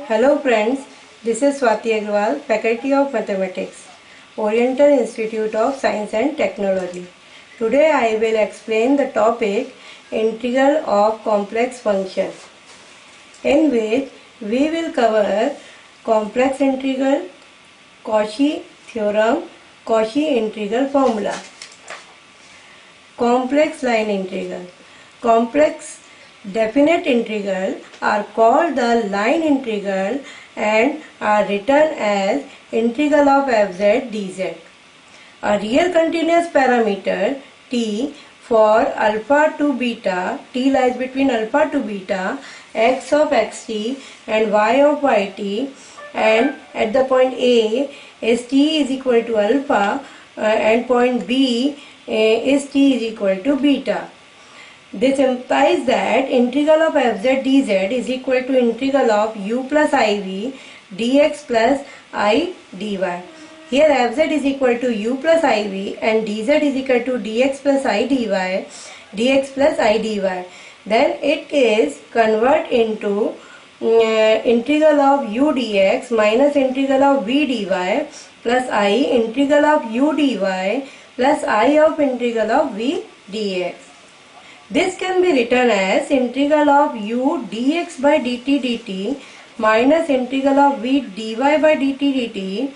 Hello friends, this is Swati Agarwal, Faculty of Mathematics, Oriental Institute of Science and Technology. Today I will explain the topic Integral of Complex Functions, in which we will cover complex integral, Cauchy theorem, Cauchy integral formula, complex line integral. Complex definite integral are called the line integral and are written as integral of fz dz. A real continuous parameter t for alpha to beta, t lies between alpha to beta, x of xt and y of yt, and at the point A is t is equal to alpha and point B is t is equal to beta. This implies that integral of fz dz is equal to integral of u plus iv dx plus I dy. Here fz is equal to u plus iv and dz is equal to dx plus I dy. Then it is convert into integral of u dx minus integral of v dy plus I integral of u dy plus I of integral of v dx. This can be written as integral of u dx by dt dt minus integral of v dy by dt dt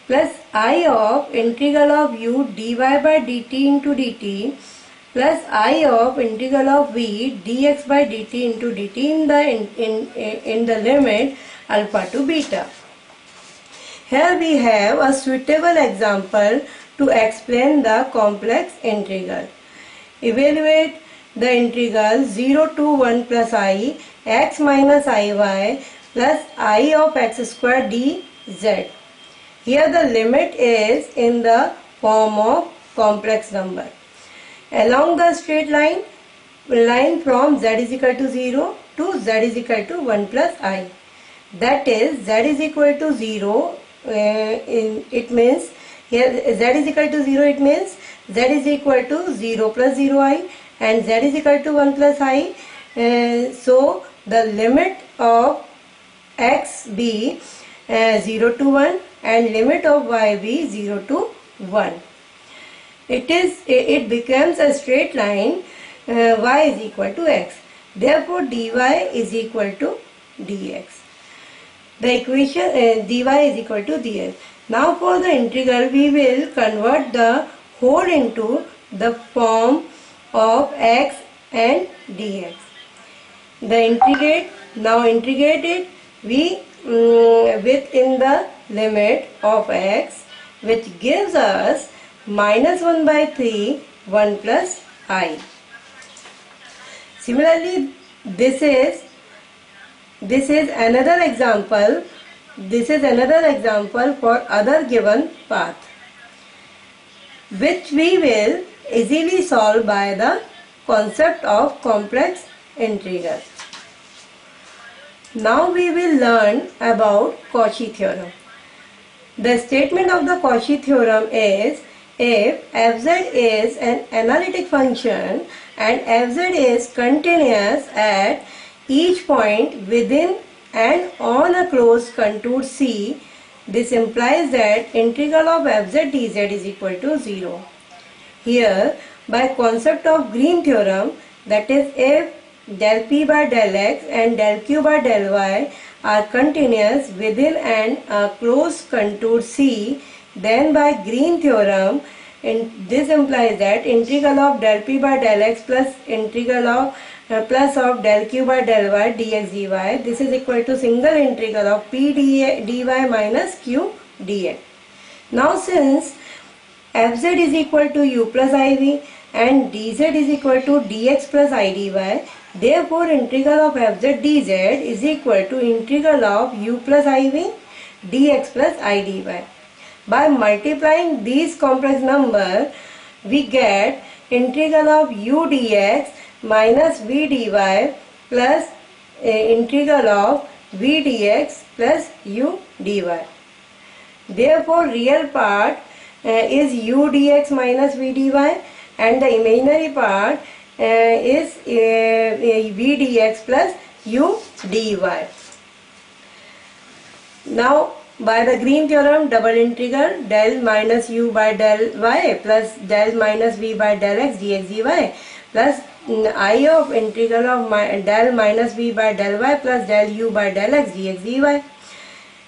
plus I of integral of u dy by dt into dt plus I of integral of v dx by dt into dt in the limit alpha to beta. Here we have a suitable example to explain the complex integral. Evaluate the integral 0 to 1 plus I x minus iy plus I of x square dz. Here the limit is in the form of complex number. Along the straight line from z is equal to 0 to z is equal to 1 plus I. That is z is equal to 0. It means here z is equal to 0, it means z is equal to 0 plus 0i and z is equal to 1 plus I. So the limit of x be 0 to 1 and limit of y be 0 to 1. It becomes a straight line. Y is equal to x. Therefore dy is equal to dx. The equation dy is equal to dx. Now for the integral we will convert the whole into the form of x and dx. Now integrate it within the limit of x, which gives us minus 1 by 3 1 plus I. Similarly, this is another example. This is another example for other given path, which we will easily solve by the concept of complex integral. Now we will learn about Cauchy theorem. The statement of the Cauchy theorem is if fz is an analytic function and fz is continuous at each point within and on a closed contour C, this implies that integral of fz dz is equal to 0. Here, by concept of Green theorem, that is if del p by del x and del q by del y are continuous within and a closed contour C, then by Green theorem, this implies that integral of del p by del x plus integral of plus of del q by del y dx dy, this is equal to single integral of p dy minus q dx. Now since fz is equal to u plus iv and dz is equal to dx plus I dy, therefore integral of fz dz is equal to integral of u plus iv dx plus I dy. By multiplying these complex numbers, we get integral of u dx minus v dy plus integral of v dx plus u dy. Therefore real part is u dx minus v dy and the imaginary part is v dx plus u dy. Now by the Green theorem, double integral del minus u by del y plus del minus v by del x dx dy plus I of integral of del minus v by del y plus del u by del x dx dy.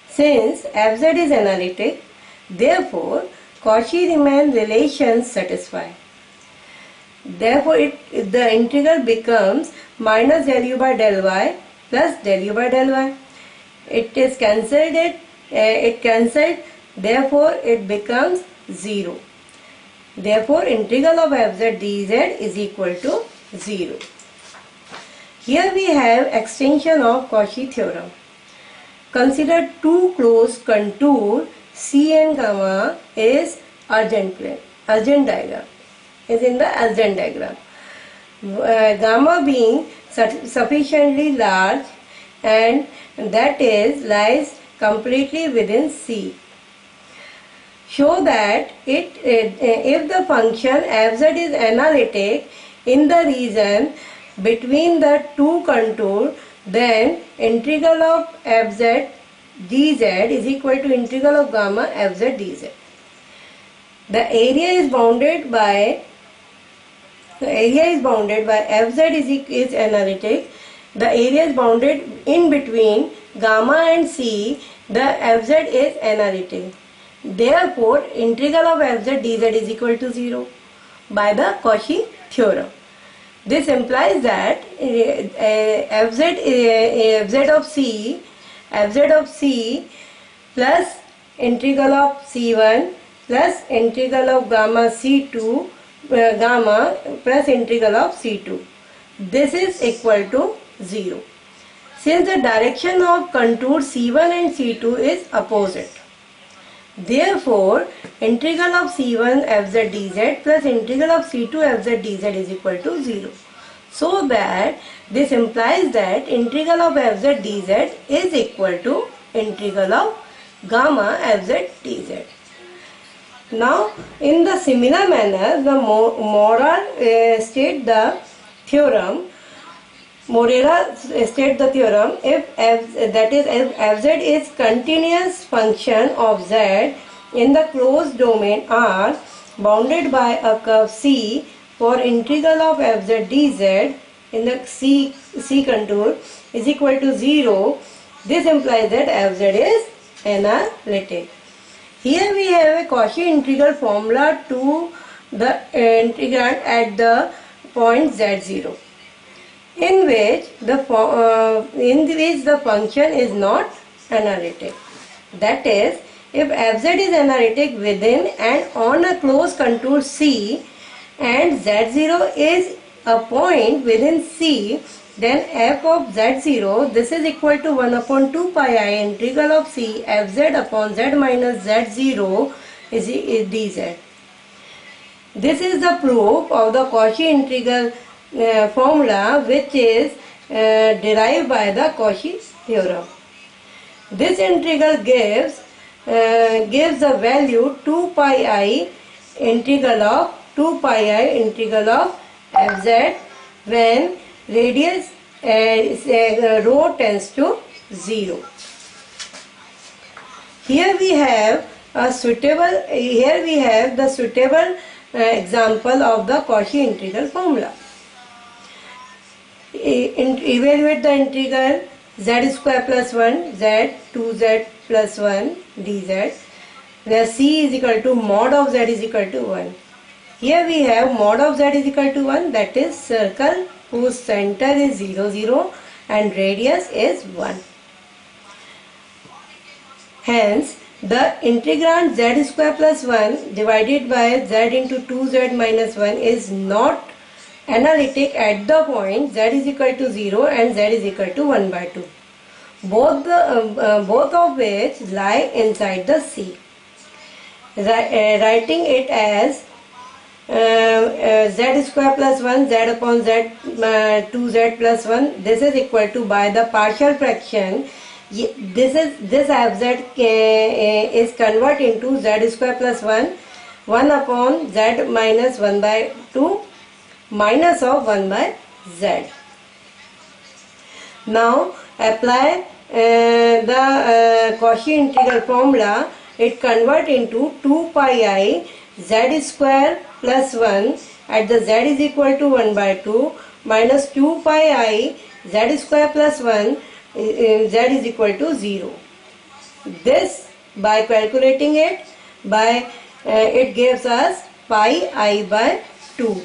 Since fz is analytic, therefore Cauchy-Riemann relations satisfy. Therefore the integral becomes minus del u by del y plus del u by del y. It is cancelled, therefore it becomes 0. Therefore integral of fz dz is equal to 0. Here we have extension of Cauchy theorem. Consider two closed contour C and gamma is urgent diagram. Is in the urgent diagram. Gamma being sufficiently large and that is lies completely within C. Show that if the function fz is analytic in the region between the two contours, then integral of fz dz is equal to integral of gamma fz dz. The area is bounded by fz is analytic. The area is bounded in between gamma and C. The fz is analytic. Therefore, integral of fz dz is equal to 0 by the Cauchy theorem. This implies that fz of C plus integral of C1 plus integral of gamma C2 gamma plus integral of C2. This is equal to 0. Since the direction of contour C1 and C2 is opposite, therefore integral of C1 fz dz plus integral of C2 fz dz is equal to 0. So that this implies that integral of fz dz is equal to integral of gamma fz dz. Now in the similar manner, the Morera state the theorem if fz is continuous function of z in the closed domain R bounded by a curve C for integral of fz dz in the C contour is equal to 0. This implies that fz is analytic. Here we have a Cauchy integral formula to the integrand at the point z0, in which the function is not analytic. That is, if fz is analytic within and on a closed contour C and z0 is a point within C, then f of z0, this is equal to 1 upon 2 pi I integral of C fz upon z minus z0 is dz. This is the proof of the Cauchy integral formula, which is derived by the Cauchy theorem. This integral gives the value 2 pi I integral of fz when radius rho tends to 0. Here we have the suitable example of the Cauchy integral formula. Evaluate the integral z square plus 1 z 2z plus 1 dz, where C is equal to mod of z is equal to 1. Here we have mod of z is equal to 1, that is circle whose center is 0, 0 and radius is 1. Hence, the integrand z square plus 1 divided by z into 2z minus 1 is not analytic at the point z is equal to 0 and z is equal to 1 by 2. Both of which lie inside the C. Writing it as z square plus 1 z upon z 2z plus 1, this is equal to, by the partial fraction, this fz is converted into z square plus 1 upon z minus 1 by 2 minus of 1 by z. Now apply the Cauchy integral formula, it convert into 2 pi I z square plus 1 at the z is equal to 1 by 2 minus 2 pi I z square plus 1 z is equal to 0. This, by calculating it, it gives us pi I by 2.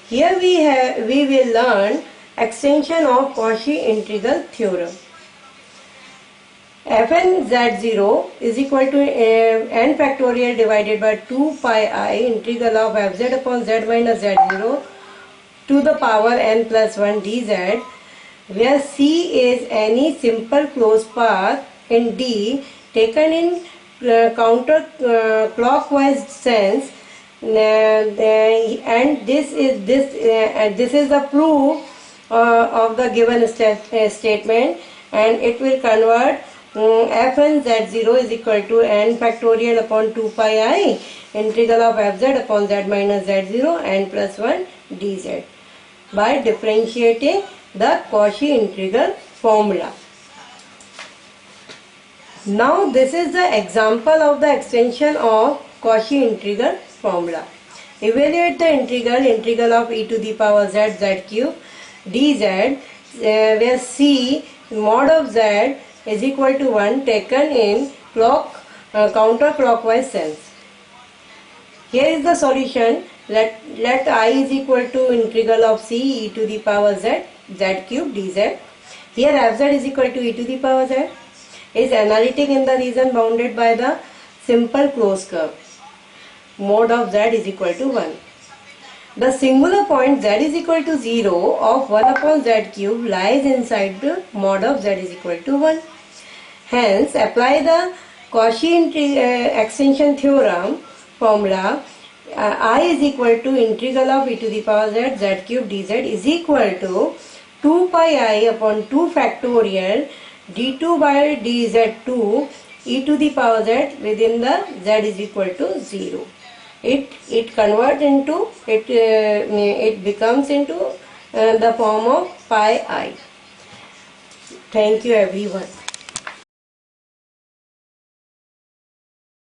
Here we will learn extension of Cauchy integral theorem. Fn z0 is equal to n factorial divided by 2 pi I integral of fz upon z minus z0 to the power n plus 1 dz, where C is any simple closed path in D taken in counter clockwise sense, and this is the proof of the given statement, and it will convert fn z0 is equal to n factorial upon 2 pi I integral of fz upon z minus z0 n plus 1 dz by differentiating the Cauchy integral formula. Now this is the example of the extension of Cauchy integral formula. Evaluate the integral of e to the power z cube dz, where C mod of z is equal to 1 taken in counterclockwise sense. Here is the solution. Let I is equal to integral of C e to the power z cube dz. Here fz is equal to e to the power z is analytic in the region bounded by the simple closed curve. Mod of z is equal to 1. The singular point z is equal to 0 of 1 upon z cube lies inside the mod of z is equal to 1. Hence, apply the Cauchy extension theorem formula. I is equal to integral of e to the power z cube dz is equal to 2 pi I upon 2 factorial d2 by dz2 e to the power z within the z is equal to 0. It converts into, it becomes into the form of pi I. Thank you everyone.